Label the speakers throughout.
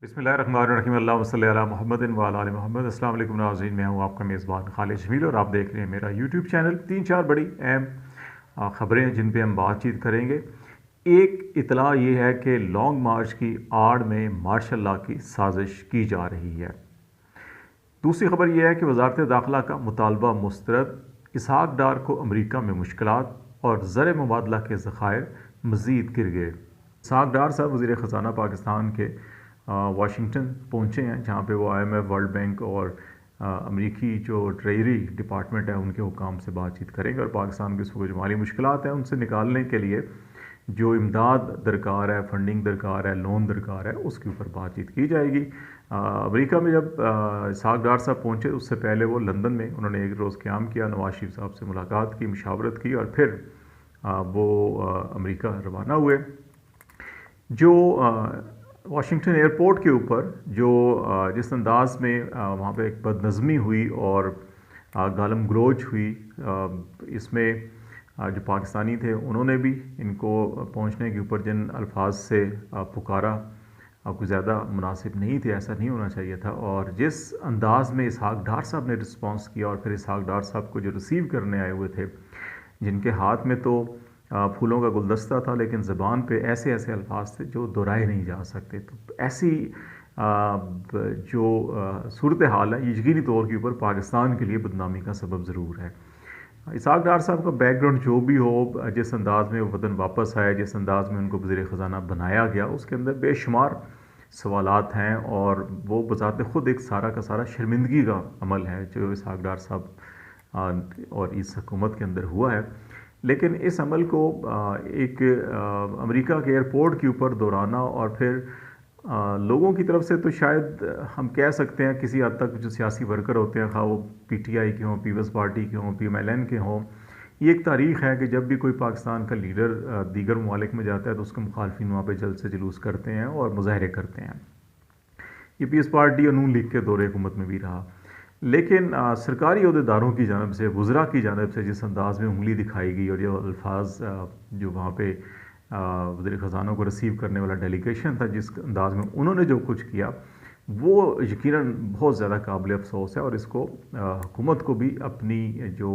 Speaker 1: बिस्मिल्लाहिर्रहमानिर्रहीम अल्लाहुम्मा सल्ली अला मुहम्मदिन व अला आलि मोहम्मद। अस्सलाम वालेकुम नाज़रीन, मैं हूँ आपका मेज़बान खालिद जमील और आप देख रहे हैं मेरा यूट्यूब चैनल। 3-4 बड़ी अहम ख़बरें हैं जिन पे हम बातचीत करेंगे। एक इतला ये है कि लॉन्ग मार्च की आड़ में मार्शल लॉ की साजिश की जा रही है। दूसरी खबर यह है कि वज़ारत दाखिला का मुतालबा मुस्तरद, इसहाक डार को अमरीका में मुश्किलात और ज़र मुबादला के ज़खायर मज़ीद गिर गए। इसहाक डार साहब वज़ीर ख़ज़ाना पाकिस्तान के वाशिंगटन पहुँचे हैं, जहाँ पे वो IMF, वर्ल्ड बैंक और अमरीकी जो ट्रेजरी डिपार्टमेंट है उनके हुकाम से बातचीत करेंगे और पाकिस्तान की जो माली मुश्किलात हैं उनसे निकालने के लिए जो इमदाद दरकार है, फंडिंग दरकार है, लोन दरकार है, उसके ऊपर बातचीत की जाएगी। अमेरिका में जब इसहाक डार साहब पहुँचे उससे पहले वो लंदन में उन्होंने एक रोज़ क़याम किया, नवाज शरीफ साहब से मुलाकात की, मुशावरत की और फिर वो अमेरिका रवाना हुए। जो वाशिंगटन एयरपोर्ट के ऊपर जो जिस अंदाज में वहाँ पे एक बदनज़मी हुई और गालम गलोच हुई, इसमें जो पाकिस्तानी थे उन्होंने भी इनको पहुँचने के ऊपर जिन अल्फाज से पुकारा कुछ ज़्यादा मुनासिब नहीं थे, ऐसा नहीं होना चाहिए था। और जिस अंदाज में इसहाक डार साहब ने रिस्पॉन्स किया और फिर इसहाक डार साहब को जो रिसीव करने आए हुए थे, जिनके हाथ में तो फूलों का गुलदस्ता था लेकिन ज़बान पे ऐसे ऐसे अल्फाज थे जो दोहराए नहीं जा सकते। तो ऐसी जो सूरत हाल है यकीनी तौर के ऊपर पाकिस्तान के लिए बदनामी का सबब ज़रूर है। इसहाक डार साहब का बैकग्राउंड जो भी हो, जिस अंदाज़ में वो वतन वापस आए, जिस अंदाज़ में उनको वज़ीर ख़ज़ाना बनाया गया, उसके अंदर बेशुमार सवालात हैं और वो बज़ाते ख़ुद एक सारा का सारा शर्मिंदगी का अमल है जो इसहाक डार साहब और इस हुकूमत के अंदर हुआ है। लेकिन इस अमल को एक अमेरिका के एयरपोर्ट के ऊपर दोहराना और फिर लोगों की तरफ से तो शायद हम कह सकते हैं किसी हद तक जो सियासी वर्कर होते हैं, खा वो PTI के हों, पीपल्स पार्टी के हों, PMLN के हों, ये एक तारीख़ है कि जब भी कोई पाकिस्तान का लीडर दीगर ममालिक में जाता है तो उसके मुखालफिन वहाँ पर जल्द से जुलूस करते हैं और मुजाहरे करते हैं। ये पीपल्स पार्टी और नून लीग के दौरे हुकूमत में भी रहा। लेकिन सरकारी अहदेदारों की जानब से, वज़रा की जानब से जिस अंदाज़ में उंगली दिखाई गई और जो अल्फाज जो वहाँ पे वज़ीर ख़ज़ाना को रिसीव करने वाला डेलीगेशन था, जिस अंदाज़ में उन्होंने जो कुछ किया वो यकीनन बहुत ज़्यादा काबिल अफ़सोस है। और इसको हुकूमत को भी अपनी जो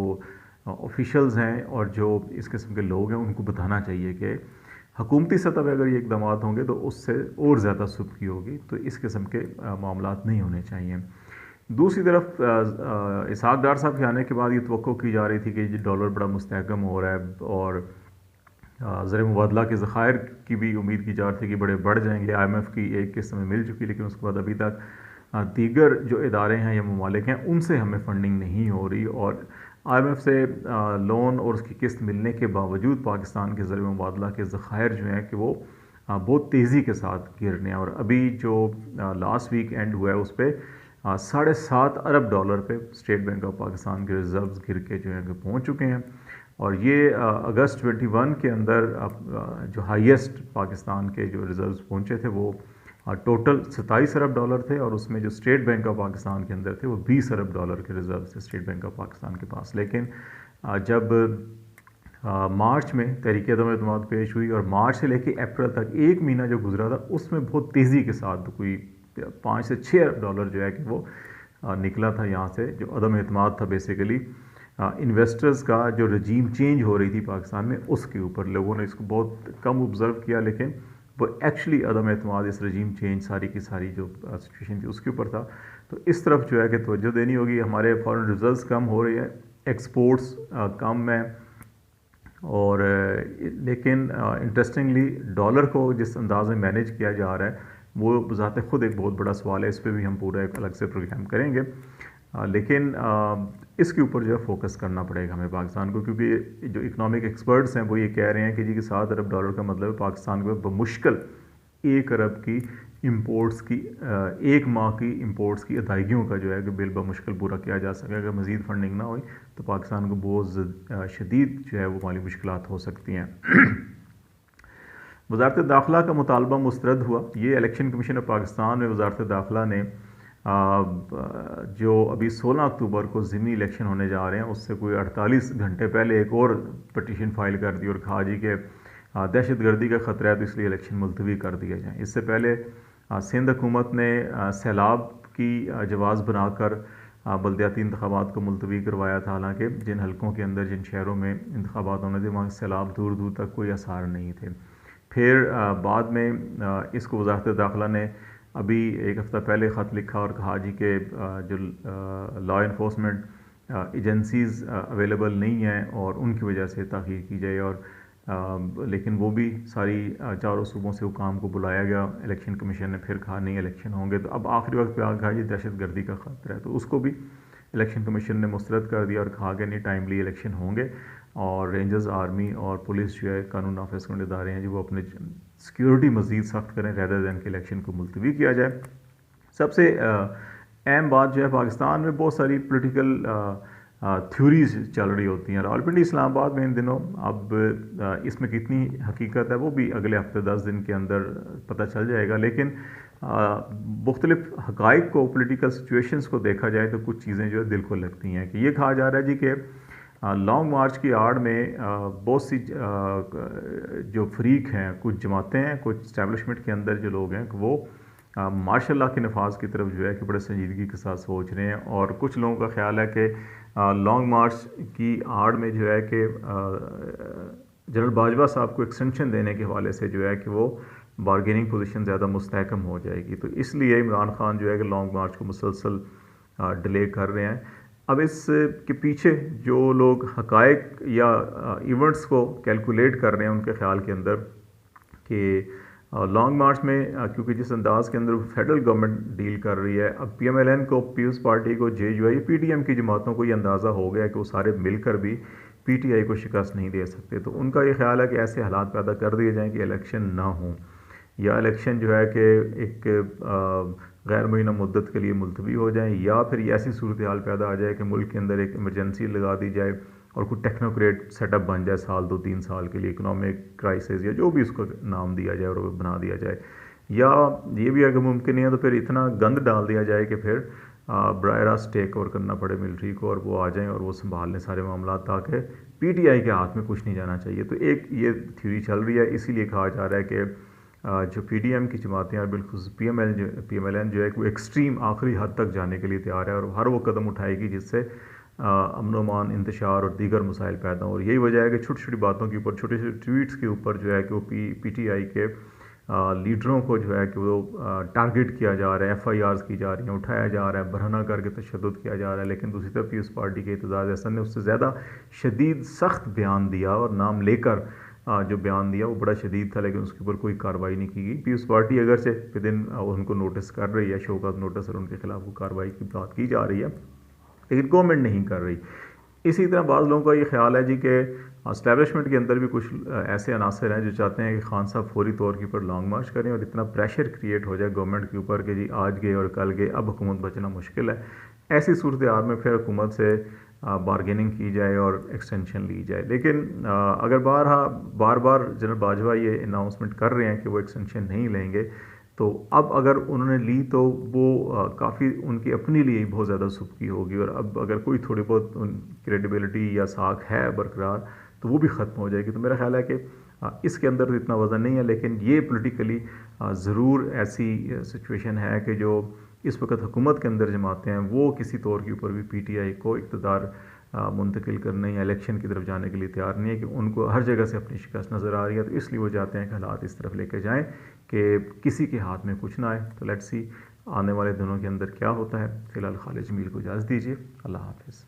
Speaker 1: ऑफिशल्स हैं और जो इस किस्म के लोग हैं उनको बताना चाहिए कि हुकूमती सतह पर अगर ये इक़दाम होंगे तो उससे और ज़्यादा सुबकी होगी। तो इस किस्म के मामलात नहीं होने चाहिए। दूसरी तरफ इसहाक डार साहब के आने के बाद ये तवक्को की जा रही थी कि डॉलर बड़ा मुस्तहकम हो रहा है और ज़र मुबादला के ज़खायर की भी उम्मीद की जा रही थी कि बड़े बढ़ जाएंगे। IMF की एक किस्त हमें मिल चुकी, लेकिन उसके बाद अभी तक दीगर जो इदारे हैं या ममालिक हैं उनसे हमें फ़ंडिंग नहीं हो रही और IMF से लोन और उसकी किस्त मिलने के बावजूद पाकिस्तान के ज़र मुबादला के ज़खायर जो हैं कि वो बहुत तेज़ी के साथ गिर रहे हैं। और अभी जो लास्ट वीक एंड हुआ है उस पर $7.5 अरब पे स्टेट बैंक ऑफ पाकिस्तान के रिज़र्व्स गिर के जो है कि पहुँच चुके हैं। और ये अगस्त 21 के अंदर जो हाईएस्ट पाकिस्तान के जो रिज़र्व्स पहुँचे थे वो टोटल $27 अरब थे और उसमें जो स्टेट बैंक ऑफ पाकिस्तान के अंदर थे वो $20 अरब के रिज़र्व थे स्टेट बैंक ऑफ पाकिस्तान के पास। लेकिन जब मार्च में तहरीक अदम-ए-एतमाद पेश हुई और मार्च से लेकर अप्रैल तक एक महीना जो गुजरा था उसमें बहुत तेज़ी के साथ कोई $5 से $6 अरब जो है कि वो निकला था यहाँ से, जो अदम एतमाद था बेसिकली इन्वेस्टर्स का जो रजीम चेंज हो रही थी पाकिस्तान में उसके ऊपर। लोगों ने इसको बहुत कम ऑब्ज़र्व किया लेकिन वो एक्चुअली अदम एतमाद इस रजीम चेंज सारी की सारी जो सिचुएशन थी उसके ऊपर था। तो इस तरफ जो है कि तवज्जो देनी होगी। हमारे फॉरेन रिजर्व्स कम हो रही है, एक्सपोर्ट्स कम है और लेकिन इंटरेस्टिंगली डॉलर को जिस अंदाज में मैनेज किया जा रहा है वो बज़ाते ख़ुद एक बहुत बड़ा सवाल है। इस पर भी हम पूरा एक अलग से प्रोग्राम करेंगे। लेकिन इसके ऊपर जो है फोकस करना पड़ेगा हमें पाकिस्तान को, क्योंकि जो इकनॉमिक एक्सपर्ट्स हैं वो ये कह रहे हैं कि जी कि $7 अरब का मतलब है पाकिस्तान को बमुश्किल 1 अरब की इंपोर्ट्स की एक माह की इंपोर्ट्स की अदायगियों का जो है कि बिल बमुश्किल पूरा किया जा सके। अगर मज़ीद फंडिंग ना हुई तो पाकिस्तान को बहुत शदीद जो है वो माली मुश्किलात हो सकती हैं। वज़ारत दाखिला का मुतालबा मुस्तरद हुआ। ये इलेक्शन कमीशन ऑफ पाकिस्तान में वज़ारत दाखिला ने जो अभी 16 अक्टूबर को ज़िमनी इलेक्शन होने जा रहे हैं उससे कोई 48 घंटे पहले एक और पटिशन फाइल कर दी और कहा जी कि दहशत गर्दी का ख़तरा है तो इसलिए इलेक्शन मुलतवी कर दिया जाए। इससे पहले سندھ حکومت نے سیلاب کی جواز بنا کر بلدیاتی انتخابات کو ملتوی کروایا تھا، حالانکہ جن حلقوں کے اندر جن شہروں میں انتخابات ہونے تھے وہاں سیلاب دور دور تک کوئی آثار نہیں تھے۔ پھر بعد میں اس کو وزارت داخلہ نے ابھی ایک ہفتہ پہلے خط لکھا اور کہا جی کہ جو لا انفورسمنٹ ایجنسیز اویلیبل نہیں ہیں اور ان کی وجہ سے تاخیر کی جائے، اور لیکن وہ بھی ساری چاروں صوبوں سے حکام کو بلایا گیا۔ الیکشن کمیشن نے پھر کہا نہیں الیکشن ہوں گے، تو اب آخری وقت پہ آ کہا جی دہشت گردی کا خطرہ ہے، تو اس کو بھی الیکشن کمیشن نے مسترد کر دیا اور کہا کہ نہیں ٹائملی الیکشن ہوں گے، اور رینجرز، آرمی اور پولیس جو ہے قانون نافذ کرنے ادارے ہیں جو وہ اپنے سیکیورٹی مزید سخت کریں ریدر دین کہ الیکشن کو ملتوی کیا جائے۔ سب سے اہم بات جو ہے پاکستان میں بہت ساری پولیٹیکل تھیوریز چل رہی ہوتی ہیں۔ راولپنڈی اسلام آباد میں ان دنوں اب اس میں کتنی حقیقت ہے وہ بھی اگلے ہفتے 10 دن کے اندر پتہ چل جائے گا، لیکن مختلف حقائق کو، پولیٹیکل سچویشنز کو دیکھا جائے تو کچھ چیزیں جو ہے دل کو لگتی ہیں کہ یہ کہا جا رہا ہے جی کہ لانگ مارچ کی آڑ میں بہت سی جو فریق ہیں، کچھ جماعتیں ہیں، کچھ اسٹیبلشمنٹ کے اندر جو لوگ ہیں کہ وہ مارشل لاء کے نفاذ کی طرف جو ہے کہ بڑے سنجیدگی کے ساتھ سوچ رہے ہیں، اور کچھ لوگوں کا خیال ہے کہ لانگ مارچ کی آڑ میں جو ہے کہ جنرل باجوہ صاحب کو ایکسٹینشن دینے کے حوالے سے جو ہے کہ وہ بارگیننگ پوزیشن زیادہ مستحکم ہو جائے گی، تو اس لیے عمران خان جو ہے کہ لانگ مارچ کو مسلسل ڈیلے کر رہے ہیں۔ اب اس کے پیچھے جو لوگ حقائق یا ایونٹس کو کیلکولیٹ کر رہے ہیں ان کے خیال کے اندر کہ لانگ مارچ میں کیونکہ جس انداز کے اندر فیڈرل گورنمنٹ ڈیل کر رہی ہے، اب پی ایم ایل این کو، پیپلز پارٹی کو، J U I, P T M کی جماعتوں کو یہ اندازہ ہو گیا کہ وہ سارے مل کر بھی پی ٹی آئی کو شکست نہیں دے سکتے، تو ان کا یہ خیال ہے کہ ایسے حالات پیدا کر دیے جائیں کہ الیکشن نہ ہوں، یا الیکشن جو ہے کہ ایک غیر معینہ مدت کے لیے ملتوی ہو جائیں، یا پھر یہ ایسی صورتحال پیدا آ جائے کہ ملک کے اندر ایک ایمرجنسی لگا دی جائے اور کوئی ٹیکنوکریٹ سیٹ اپ بن جائے سال 2-3 سال کے لیے، اکنامک کرائسس یا جو بھی اس کو نام دیا جائے اور بنا دیا جائے، یا یہ بھی اگر ممکن نہیں ہے تو پھر اتنا گند ڈال دیا جائے کہ پھر براہ راست ٹیک اوور کرنا پڑے ملٹری کو اور وہ آ جائیں اور وہ سنبھال لیں سارے معاملات، تاکہ پی ٹی آئی کے ہاتھ میں کچھ نہیں جانا چاہیے۔ تو ایک یہ تھیوری چل رہی ہے، اسی لیے کہا جا رہا ہے کہ جو پی ڈی ایم کی جماعتیں اور بالخصوص پی ایم ایل این جو ہے وہ ایکسٹریم آخری حد تک جانے کے لیے تیار ہے اور ہر وہ قدم اٹھائے گی جس سے امن و امان، انتشار اور دیگر مسائل پیدا ہوں، اور یہی وجہ ہے کہ چھوٹی چھوٹی باتوں کے اوپر، چھوٹے چھوٹے ٹویٹس کے اوپر جو ہے کہ وہ پی ٹی آئی کے لیڈروں کو جو ہے کہ وہ ٹارگٹ کیا جا رہا ہے، ایف آئی آرز کی جا رہی ہیں، اٹھایا جا رہا ہے، برہنہ کر کے تشدد کیا جا رہا ہے، لیکن دوسری طرف پیپلز پارٹی کے اعتزاز احسن نے اس سے زیادہ شدید سخت بیان دیا اور نام لے کر جو بیان دیا وہ بڑا شدید تھا، لیکن اس کے اوپر کوئی کارروائی نہیں کی گئی۔ پیپلز پارٹی اگرچہ دن ان کو نوٹس کر رہی ہے، شوکات نوٹس، اور ان کے خلاف وہ کارروائی کی بات کی جا رہی ہے، لیکن گورنمنٹ نہیں کر رہی۔ اسی طرح بعض لوگوں کا یہ خیال ہے جی کہ اسٹیبلشمنٹ کے اندر بھی کچھ ایسے عناصر ہیں جو چاہتے ہیں کہ خان صاحب فوری طور کے اوپر لانگ مارچ کریں اور اتنا پریشر کریٹ ہو جائے گورنمنٹ کے اوپر کہ جی آج گئے اور کل گئے، اب حکومت بچنا مشکل ہے۔ ایسی صورتحال میں پھر حکومت سے بارگیننگ کی جائے اور ایکسٹینشن لی جائے، لیکن اگر بار بار جنرل باجوہ یہ اناؤنسمنٹ کر رہے ہیں کہ وہ ایکسٹینشن نہیں لیں گے، تو اب اگر انہوں نے لی تو وہ کافی ان کی اپنے لیے بہت زیادہ سبکی ہوگی، اور اب اگر کوئی تھوڑی بہت کریڈیبلٹی یا ساکھ ہے برقرار تو وہ بھی ختم ہو جائے گی۔ تو میرا خیال ہے کہ اس کے اندر تو اتنا وزن نہیں ہے، لیکن یہ پولیٹیکلی ضرور ایسی سچویشن ہے کہ جو اس وقت حکومت کے اندر جماعتیں ہیں وہ کسی طور کے اوپر بھی پی ٹی آئی کو اقتدار منتقل کرنے یا الیکشن کی طرف جانے کے لیے تیار نہیں ہے، کہ ان کو ہر جگہ سے اپنی شکست نظر آ رہی ہے، تو اس لیے وہ چاہتے ہیں کہ حالات اس طرف لے کے جائیں کہ کسی کے ہاتھ میں کچھ نہ آئے۔ تو لیٹس سی آنے والے دنوں کے اندر کیا ہوتا ہے۔ فی الحال خالد جمیل کو اجازت دیجیے، اللہ حافظ۔